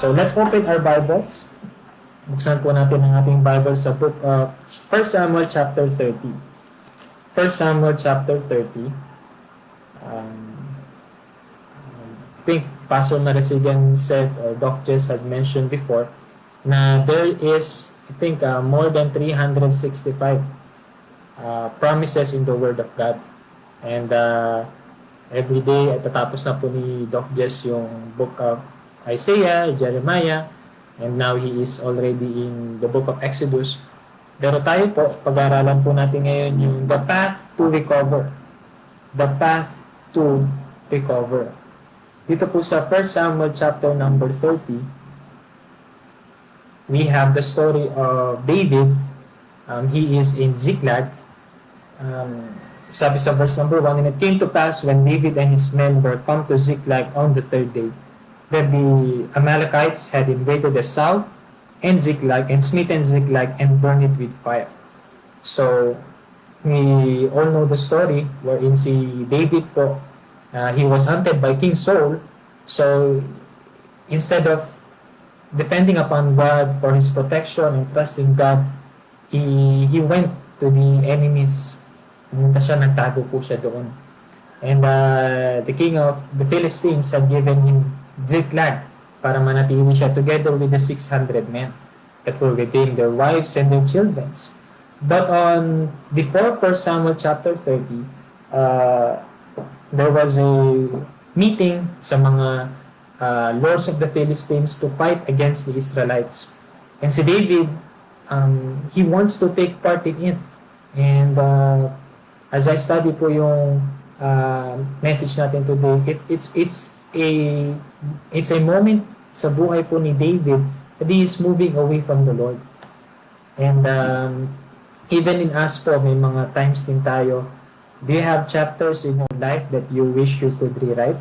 So let's open our Bibles. Buksan po natin ang ating Bible sa book of 1 Samuel chapter 30. 1 Samuel chapter 30. I think Pastor Marasigan said, or Doc Jess had mentioned before, na there is, I think, more than 365 promises in the Word of God. And every day, at tatapos na po ni Doc Jess yung book of Isaiah, Jeremiah, and now he is already in the book of Exodus. Pero tayo po, pag-aaralan po natin ngayon yung the path to recover. The path to recover. Dito po sa 1 Samuel chapter number 30, we have the story of David. He is in Ziklag. Sabi sa verse number 1, and it came to pass when David and his men were come to Ziklag on the third day, that the Amalekites had invaded the south and Ziklag, and smitten Ziklag, and burned it with fire. So, we all know the story wherein si David po, he was hunted by King Saul. So, instead of depending upon God for his protection and trusting God, he went to the enemies. Pumunta siya, nagtago po siya doon. And the king of the Philistines had given him Ziklag para manatili siya together with the 600 men that were with him, their wives and their children. But before 1 Samuel chapter 30, there was a meeting sa mga lords of the Philistines to fight against the Israelites. And si David, he wants to take part in it. And as I study po yung message natin today, it's a moment sa buhay po ni David that he is moving away from the Lord. And even in us po, may mga times din tayo, do you have chapters in your life that you wish you could rewrite?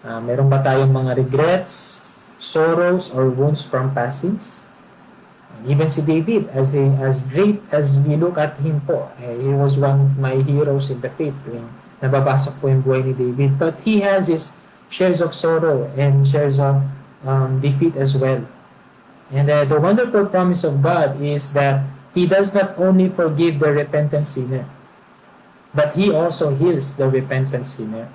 Meron ba tayong mga regrets, sorrows, or wounds from pastings? Even si David, as great as we look at him po, he was one of my heroes in the faith. Nababasok po yung buhay ni David. But he has his shares of sorrow and shares of defeat as well. And the wonderful promise of God is that He does not only forgive the repentant sinner, but He also heals the repentant sinner.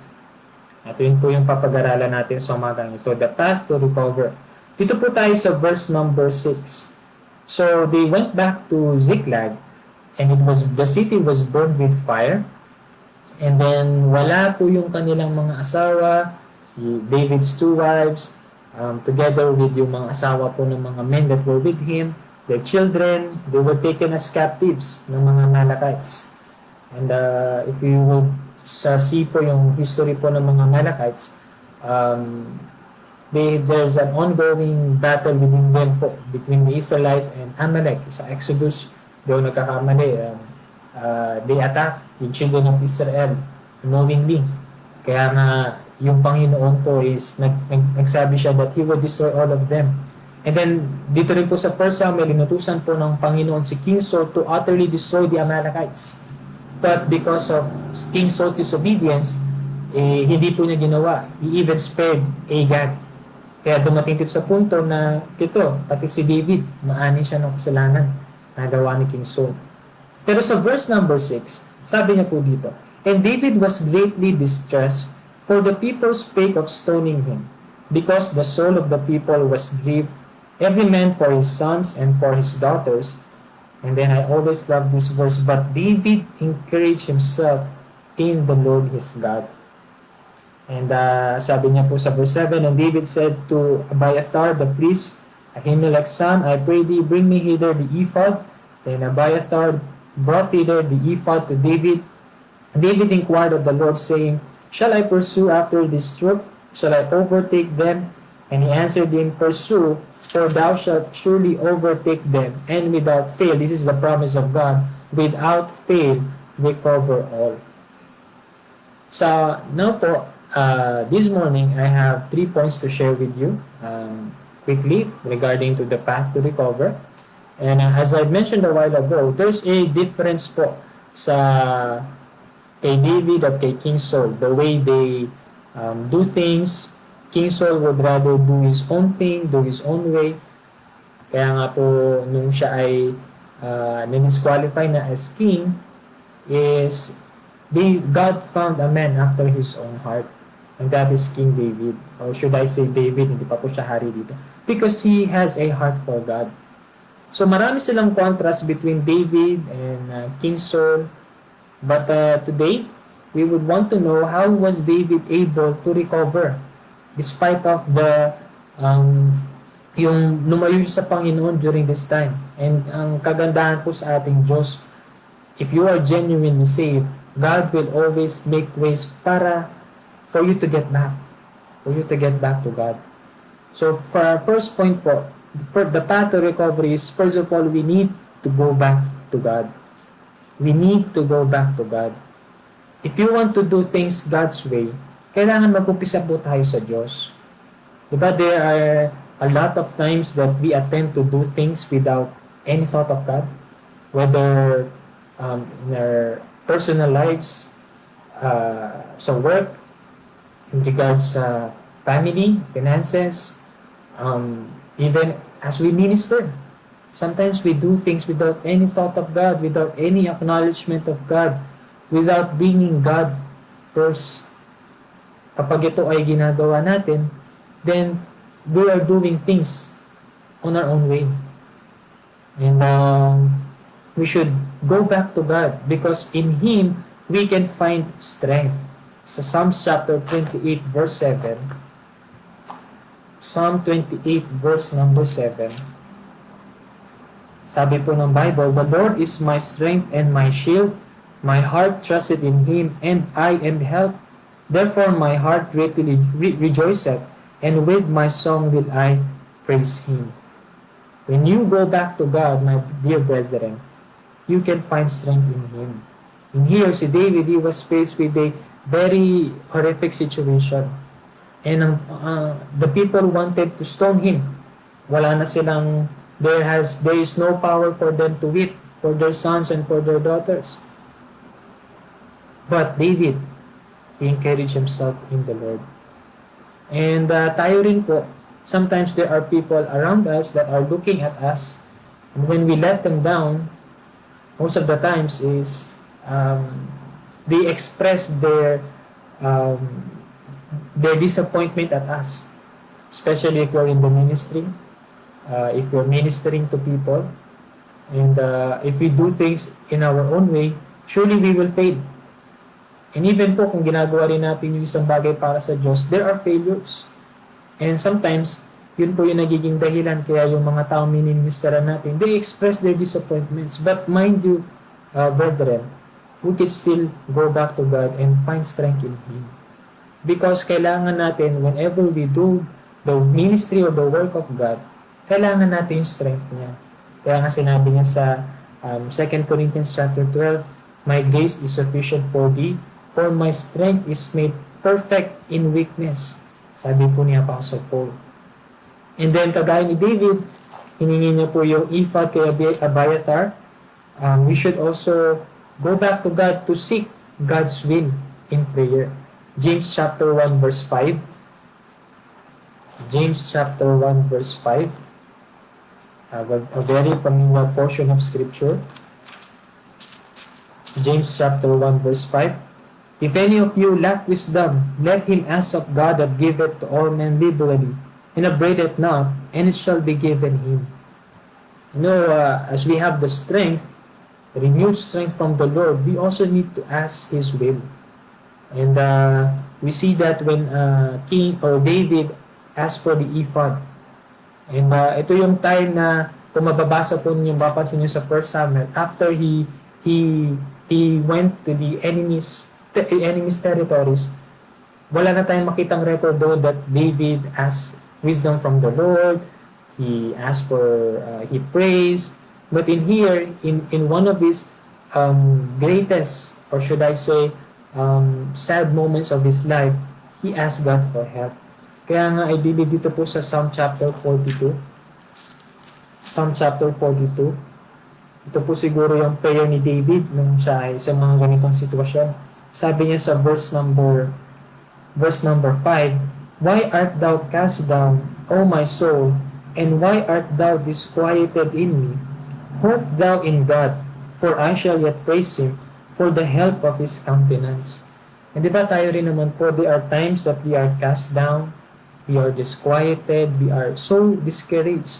At yun po yung papag-aralan natin sa umagang ito, the path to recover. Dito po tayo sa verse number 6. So they went back to Ziklag, and the city was burned with fire. And then wala po yung kanilang mga asawa, David's two wives, together with yung mga asawa po ng mga men that were with him, their children, they were taken as captives ng mga Amalekites. And if you would see po yung history po ng mga Amalekites, there's an ongoing battle within them po, between the Israelites and Amalek. Sa Exodus, doon nagkakamali, they attack the children of Israel knowingly. Kaya nga, yung Panginoon po is nagsabi siya that He will destroy all of them. And then, dito rin po sa 1 Samuel, inutusan po ng Panginoon si King Saul to utterly destroy the Amalekites. But because of King Saul's disobedience, hindi po niya ginawa. He even spared Agag. Kaya dumating dito sa punto na ito, pati si David, maani siya ng kasalanan na gawa ni King Saul. Pero sa verse number 6, sabi niya po dito, and David was greatly distressed, for the people spake of stoning him, because the soul of the people was grieved, every man for his sons and for his daughters. And then I always love this verse, but David encouraged himself in the Lord his God. And sabi niya po sa verse 7, and David said to Abiathar the priest, Ahimelech's son, I pray thee, bring me hither the ephod. Then Abiathar brought hither the ephod to David. And David inquired of the Lord, saying, shall I pursue after this troop? Shall I overtake them? And he answered him, pursue, for thou shalt surely overtake them, and without fail, this is the promise of God, without fail, recover all. So, now po, this morning, I have 3 points to share with you quickly regarding to the path to recover. And as I mentioned a while ago, there's a difference po sa kay David at kay King Saul, the way they do things King Saul would rather do his own thing, do his own way. Kaya nga po, nung siya ay na-disqualify na as king, is God found a man after his own heart. And that is King David. Or should I say David, hindi pa po siya hari dito. Because he has a heart for God. So marami silang contrast between David and King Saul. But today, we would want to know how was David able to recover despite of the yung lumayo sa Panginoon during this time. And ang kagandahan po sa ating Diyos, if you are genuinely saved, God will always make ways para for you to get back. For you to get back to God. So for our first point po, for the path to recovery is, first of all, we need to go back to God. We need to go back to God. If you want to do things God's way, kailangan mag-umpisa po tayo sa Diyos. Diba there are a lot of times that we attempt to do things without any thought of God, whether in our personal lives, sa work, in regards sa family, finances, even as we minister. Sometimes we do things without any thought of God, without any acknowledgement of God, without bringing God first. Kapag ito ay ginagawa natin, then we are doing things on our own way. And we should go back to God because in Him we can find strength. Sa Psalms chapter 28 verse 7, Psalm 28 verse number 7, sabi po ng Bible, "The Lord is my strength and my shield. My heart trusted in Him, and I am helped. Therefore my heart greatly rejoiceth, and with my song will I praise Him." When you go back to God, my dear brethren, you can find strength in Him. And here, si David, he was faced with a very horrific situation. And the people wanted to stone him. Wala na silang, there is no power for them to weep for their sons and for their daughters. But David, he encouraged himself in the Lord. And tayo rin po, sometimes there are people around us that are looking at us, and when we let them down, most of the times is they express their disappointment at us, especially if you're in the ministry, if you're ministering to people, and if we do things in our own way, surely we will fail. And even po kung ginagawa rin natin yung isang bagay para sa Diyos, there are failures. And sometimes, yun po yung nagiging dahilan kaya yung mga tao miniministeran natin, they express their disappointments. But mind you, brethren, we can still go back to God and find strength in Him. Because kailangan natin, whenever we do the ministry or the work of God, kailangan natin yung strength niya. Kaya nga sinabi niya sa 2 Corinthians chapter 12, "My grace is sufficient for thee, for my strength is made perfect in weakness." Sabi po ni Apostle Paul. And then, kagaya ni David, hiningi niya po yung ephod kay Abiathar. We should also go back to God to seek God's will in prayer. James chapter 1 verse 5. James chapter 1 verse 5. A very familiar portion of scripture. James chapter 1 verse 5. "If any of you lack wisdom, let him ask of God that giveth to all men liberally, and upbraideth not, and it shall be given him." You know, as we have the strength, renewed strength from the Lord, we also need to ask His will. And we see that when King or David asked for the ephod. And ito yung time na kung mababasa po ninyo, mapapansin nyo sa 1 Samuel, after he went to the enemy's territories, wala na tayong makitang record doon that David asked wisdom from the Lord, he asked for, he prays. But in here, in one of his greatest, or should I say, sad moments of his life, he asked God for help. Kaya nga, I believe dito po sa Psalm chapter 42. Psalm chapter 42. Ito po siguro yung prayer ni David nung siya ay sa mga ganitong sitwasyon. Sabi niya sa verse number 5, Why art thou cast down, O my soul, and why art thou disquieted in me? Hope thou in God, for I shall yet praise Him for the help of His countenance. And di ba tayo rin naman po, there are times that we are cast down, we are disquieted, we are so discouraged.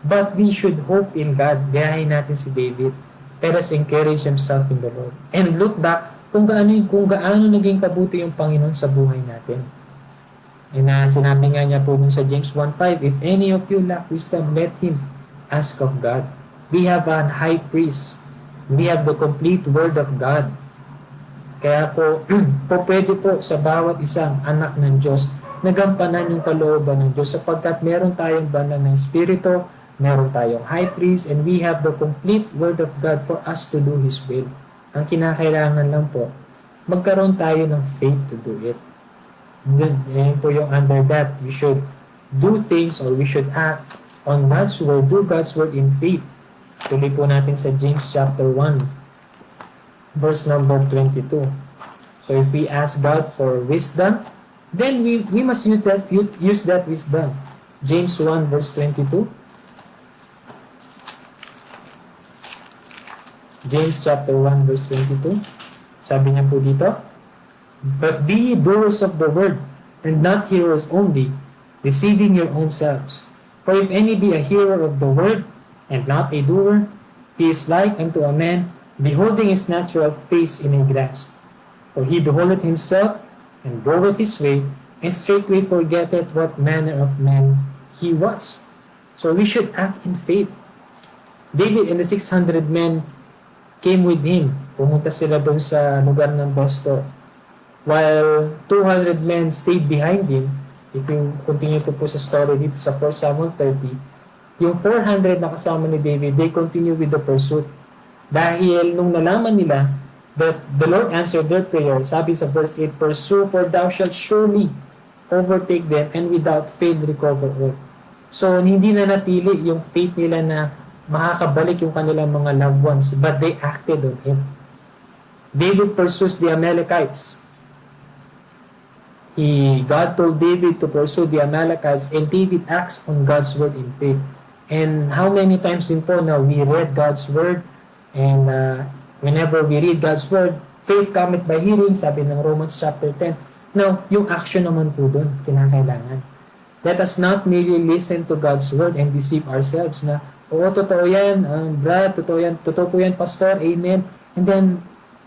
But we should hope in God. Gayahin natin si David. Let us encourage himself in the Lord. And look back kung gaano naging kabuti yung Panginoon sa buhay natin. And sinabi nga niya po dun sa James 1:5, if any of you lack wisdom, let him ask of God. We have an high priest. We have the complete word of God. Kaya po, pwede po sa bawat isang anak ng Diyos nagampanan yung kalooban ng Diyos sapagkat meron tayong banal ng Espiritu, meron tayong high priest, and we have the complete word of God for us to do His will. Ang kinakailangan lang po, magkaroon tayo ng faith to do it. Yan po yung under that. We should do things or we should act on God's word, do God's word in faith. Tuloy po natin sa James chapter 1, verse number 22. So if we ask God for wisdom, then we must use that wisdom. James 1 verse 22. James chapter 1 verse 22. Sabi niya po dito, but be ye doers of the word, and not hearers only, deceiving your own selves. For if any be a hearer of the word, and not a doer, he is like unto a man beholding his natural face in a glass. For he beholdeth himself, and goeth his way, and straightway forgetteth what manner of man he was. So we should act in faith. David and the 600 men came with him. Pumunta sila doon sa lugar ng Bostor. While 200 men stayed behind him. If you continue to po sa story dito sa 1 Samuel 30, yung 400 na kasama ni David, they continue with the pursuit. Dahil nung nalaman nila that the Lord answered their prayer, sabi sa verse 8, pursue, for thou shalt surely overtake them, and without fail recover all. So, hindi na natili yung faith nila na makakabalik yung kanilang mga loved ones, but they acted on him. David pursues the Amalekites. God told David to pursue the Amalekites, and David acts on God's word in faith. And how many times din po na we read God's word, and whenever we read God's word, faith cometh by hearing, sabi ng Romans chapter 10. Now, yung action naman po doon, kinakailangan. Let us not merely listen to God's word and deceive ourselves na, oo, totoo yan, Brad, totoo po yan, Pastor, amen. And then,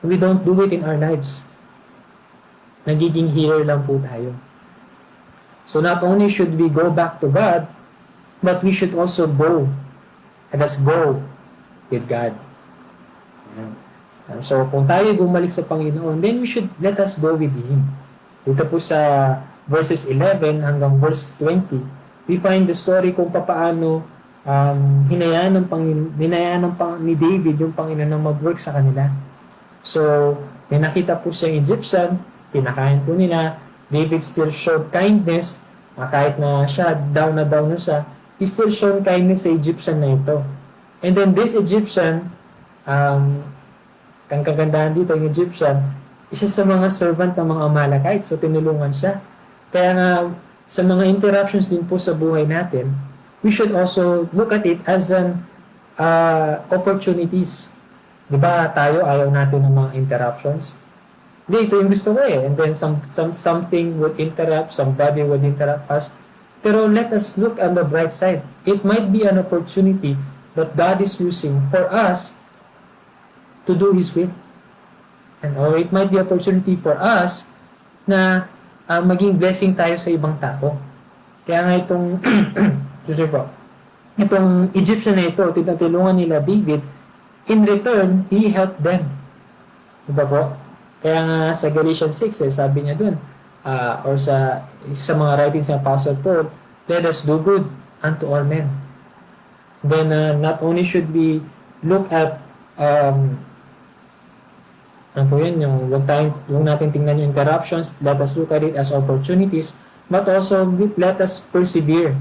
we don't do it in our lives. Nagiging hearer lang po tayo. So not only should we go back to God, but we should also go. Let us go with God. So kung tayo bumalik sa Panginoon, then we should let us go with Him. Dito po sa verses 11 hanggang verse 20, we find the story kung paano hinayaan ni David yung Panginoon na mag-work sa kanila. So, may nakita po siyang Egyptian, pinakain po nila. David still showed kindness, kahit na siya, down na siya, he still showed kindness sa Egyptian na ito. And then this Egyptian, ang kagandahan dito, yung Egyptian, isa sa mga servant ng mga Amalekites, so tinulungan siya. Kaya nga, sa mga interruptions din po sa buhay natin, we should also look at it as an opportunities. Diba tayo, ayaw natin ng mga interruptions? Hindi, ito yung gusto ko eh. And then something would interrupt, somebody would interrupt us. Pero let us look on the bright side. It might be an opportunity that God is using for us to do His will. Or it might be opportunity for us na maging blessing tayo sa ibang tao. Kaya nga itong itong Egyptian na ito, tinutulungan nila David, in return, he helped them. Diba po? Kaya nga sa Galatians 6, sabi niya dun, or sa mga writings ng Apostle Paul, let us do good unto all men. Then, not only should we look at ano po yun, yung natin tingnan yung interruptions, let us look at it as opportunities, but also let us persevere,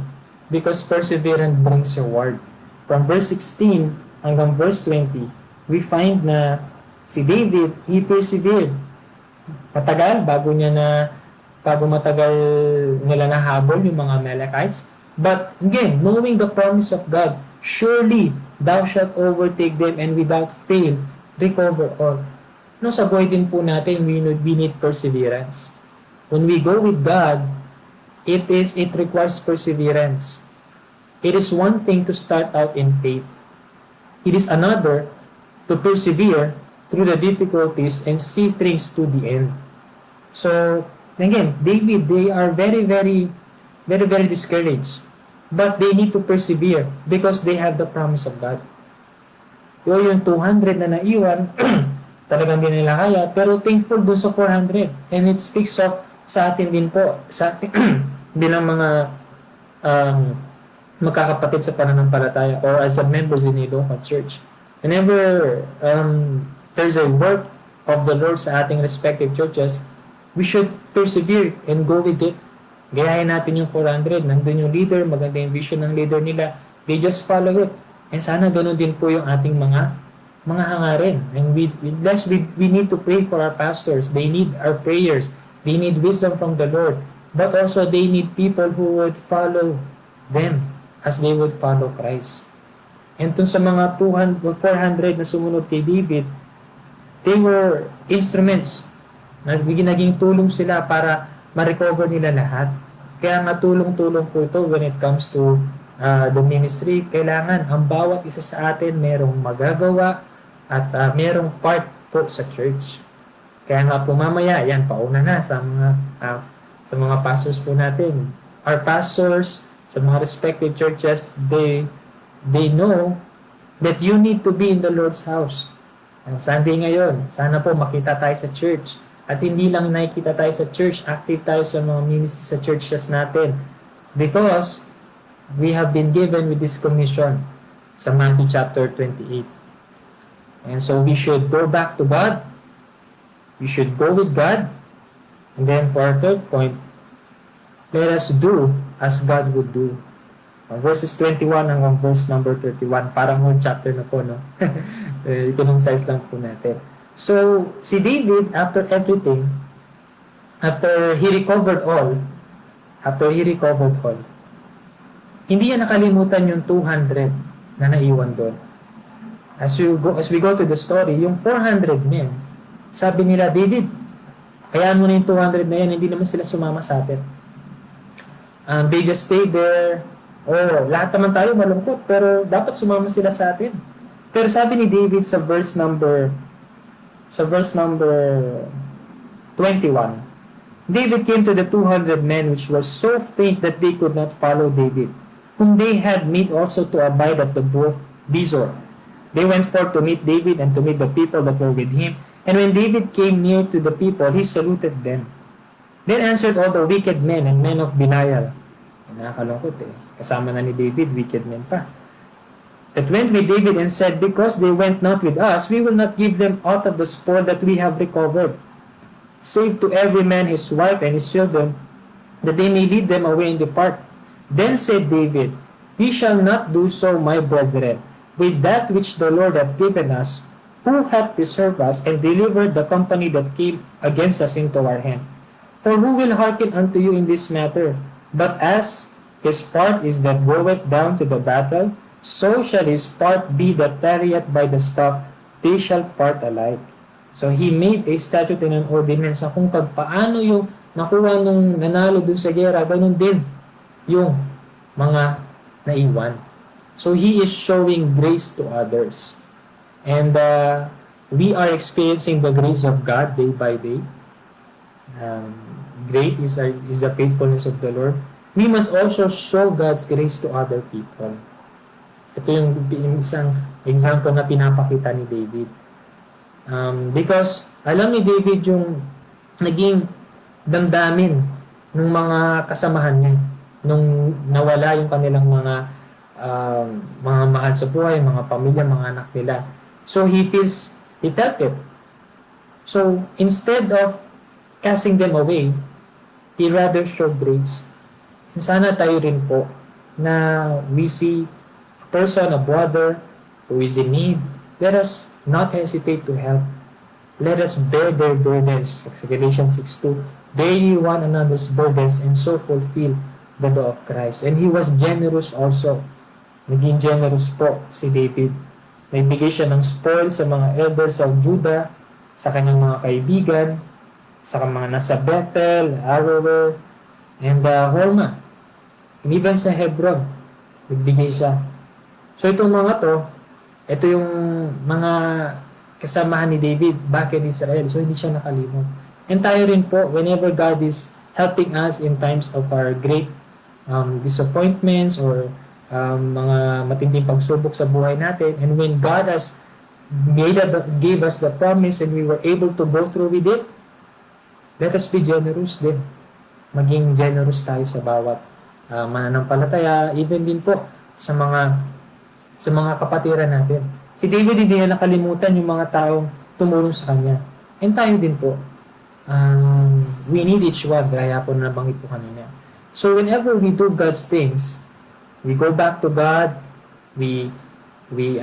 because perseverance brings reward. From verse 16 hanggang verse 20, we find na si David, he persevered. Matagal bago niya na bago matagal nila nahabol yung mga Amalekites. But again, knowing the promise of God, surely thou shalt overtake them and without fail recover all. No, sa buhay din po natin, we need perseverance. When we go with God, it requires perseverance. It is one thing to start out in faith. It is another to persevere through the difficulties and see things to the end. So, again, David, they are very discouraged. But they need to persevere because they have the promise of God. Yung 200 na naiwan, talagang hindi nila kaya, pero thankful doon sa 400. And it speaks of sa atin din po, sa atin bilang mga magkakapatid sa pananampalataya or as a members in a local church. Whenever there's a work of the Lord sa ating respective churches, we should persevere and go with it. Gayahin natin yung 400. Nandun yung leader, maganda yung vision ng leader nila. They just follow it. And sana ganun din po yung ating mga hangarin. And we need to pray for our pastors. They need our prayers. They need wisdom from the Lord. But also they need people who would follow them as they would follow Christ. And sa mga 400 na sumunod kay David, they were instruments. Naging tulong sila para ma-recover nila lahat. Kaya nga tulong-tulong po ito when it comes to the ministry. Kailangan ang bawat isa sa atin merong magagawa at merong part po sa church. Kaya nga po mamaya, yan, pauna na sa mga pastors po natin. Our pastors sa mga respective churches, they know that you need to be in the Lord's house. Ang Sunday ngayon, sana po makita tayo sa church. At hindi lang nakikita tayo sa church, active tayo sa mga ministry sa churches natin. Because we have been given with this commission sa Matthew chapter 28. And so we should go back to God. We should go with God. And then for our third point, let us do as God would do. Verses 21 hanggang verse number 31. Parang whole chapter na po, no? I-concise lang po natin. So, si David, after everything, after he recovered all, hindi niya nakalimutan yung 200 na naiwan doon. As we go to the story, yung 400 men, sabi nila, David, hayaan mo na yung 200 na yan, hindi naman sila sumama sa atin. They just stayed there. Lahat naman tayo malungkot, pero dapat sumama sila sa atin. Pero sabi ni David sa verse number 21, David came to the 200 men which were so faint that they could not follow David, whom they had made also to abide at the brook Bezor. They went forth to meet David and to meet the people that were with him. And when David came near to the people, he saluted them. Then answered all the wicked men and men of Belial. Nakakalungkot eh. Kasama na ni David, wicked men pa. That went with David and said, because they went not with us, we will not give them aught of the spoil that we have recovered, save to every man his wife and his children, that they may lead them away and depart. Then said David, we shall not do so, my brethren, with that which the Lord hath given us, who hath preserved us and delivered the company that came against us into our hand. For who will hearken unto you in this matter? But as his part is that goeth down to the battle, so shall his part be that tarrieth by the stock, they shall part alike. So he made a statute and an ordinance na kung paano yung nakuha nung nanalo dun sa gera, ganun din yung mga naiwan. So he is showing grace to others. And we are experiencing the grace of God day by day. Great is the faithfulness of the Lord. We must also show God's grace to other people. Ito yung isang example na pinapakita ni David. Because alam ni David yung naging damdamin ng mga kasamahan niya nung nawala yung kanilang mga mahal sa buhay, mga pamilya, mga anak nila. So he felt it. So instead of casting them away, he rather showed grace. And sana tayo rin po na we see person, a brother who is in need, let us not hesitate to help. let us bear their burdens. Galatians 6:2. Bear ye one another's burdens and so fulfill the law of Christ. And he was generous also. Naging generous po si David. Nagbigay siya ng spoil sa mga elders of Judah, sa kanyang mga kaibigan, sa mga nasa Bethel, Aroer, and Hormah. And even sa Hebron, nagbigay siya. So itong mga to, ito yung mga kasamahan ni David back in Israel. So hindi siya nakalimot. And tayo rin po, whenever God is helping us in times of our great disappointments or mga matinding pagsubok sa buhay natin, and when God has gave us the promise and we were able to go through with it, let us be generous din. Maging generous tayo sa bawat mananampalataya, even din po sa mga kapatiran natin. Si David hindi niya nakalimutan yung mga taong tumulong sa kanya. And tayo din po. We need each one, gaya po na nabanggit po kanina. So whenever we do God's things, we go back to God, we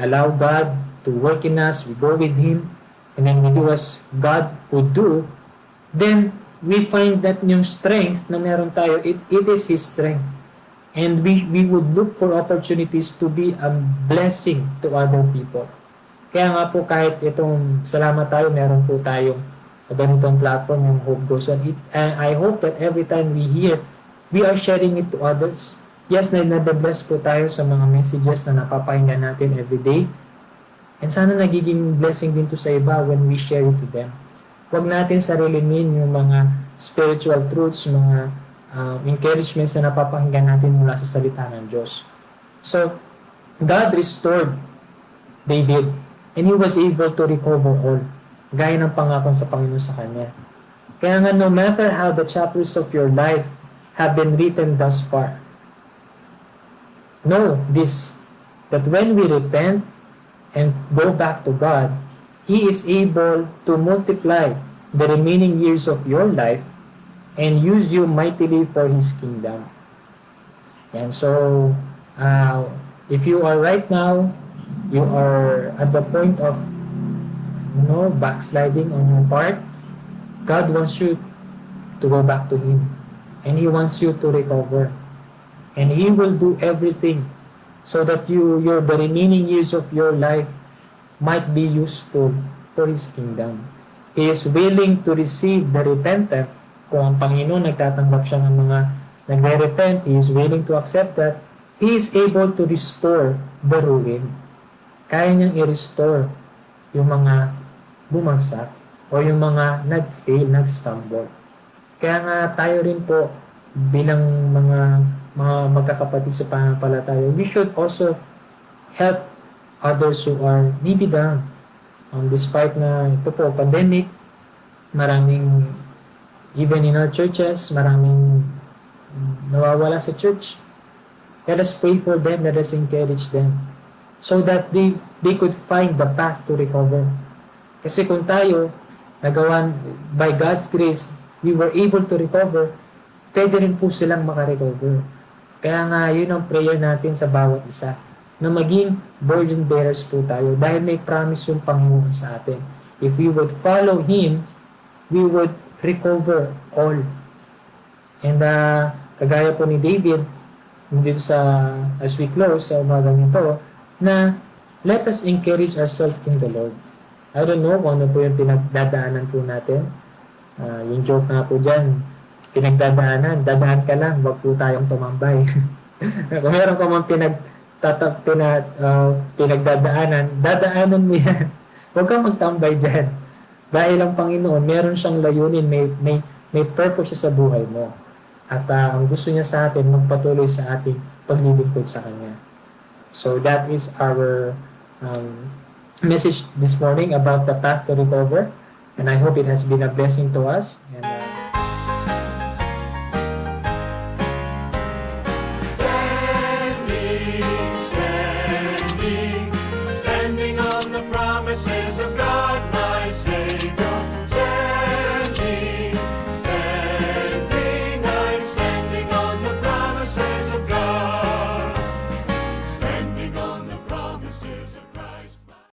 allow God to work in us, we go with Him, and then we do as God would do, then we find that yung strength na meron tayo, it is His strength. And we would look for opportunities to be a blessing to other people. Kaya nga po kahit itong salamat tayo, meron po tayong ganitong platform, yung Hope Goes On. And I hope that every time we hear, we are sharing it to others. Yes, na-bless po tayo sa mga messages na napapakinggan natin every day. And sana nagiging blessing din to sa iba when we share it to them. Huwag natin sarilinin yung mga spiritual truths, mga encouragements na napapakinggan natin mula sa salita ng Diyos. So, God restored David and he was able to recover all, gaya ng pangako sa Panginoon sa kanya. Kaya nga, no matter how the chapters of your life have been written thus far, know this, that when we repent and go back to God, He is able to multiply the remaining years of your life and use you mightily for His kingdom. And so, if you are right now, you are at the point of, backsliding on your part, God wants you to go back to Him. And He wants you to recover. And He will do everything so that the remaining years of your life might be useful for His kingdom. He is willing to receive the repentant. Kung ang Panginoon nagtatanggap siya ng mga nagre-repent, He is willing to accept that. He is able to restore the ruin. Kaya niyang i-restore yung mga bumagsak o yung mga nag-fail, nag-stumble. Kaya nga tayo rin po bilang mga magkakapatid sa pananampalataya, we should also help others who are maybe down. Despite na ito po, pandemic, maraming, even in our churches, maraming nawawala sa church. Let us pray for them, let us encourage them so that they could find the path to recover. Kasi kung tayo, nagawan, by God's grace, we were able to recover, pwede rin po silang makarecover. Kaya nga, yun ang prayer natin sa bawat isa, na maging burden bearers po tayo dahil may promise yung Panginoon sa atin. If we would follow Him, we would recover all. And kagaya po ni David, dito as we close sa umagang ito, na let us encourage ourselves in the Lord. I don't know kung ano po yung pinagdadaanan po natin. Yung joke nga po dyan, pinagdadaanan, dadaan ka lang, wag po tayong tumambay. Kung meron ka mang pinagdadaanan, dadaanan mo yan. Huwag kang magtambay dyan. Dahil ang Panginoon, meron siyang layunin, may purpose siya sa buhay mo. At ang gusto niya sa atin, magpatuloy sa ating paglilingkod sa Kanya. So that is our message this morning about the path to recover. And I hope it has been a blessing to us. And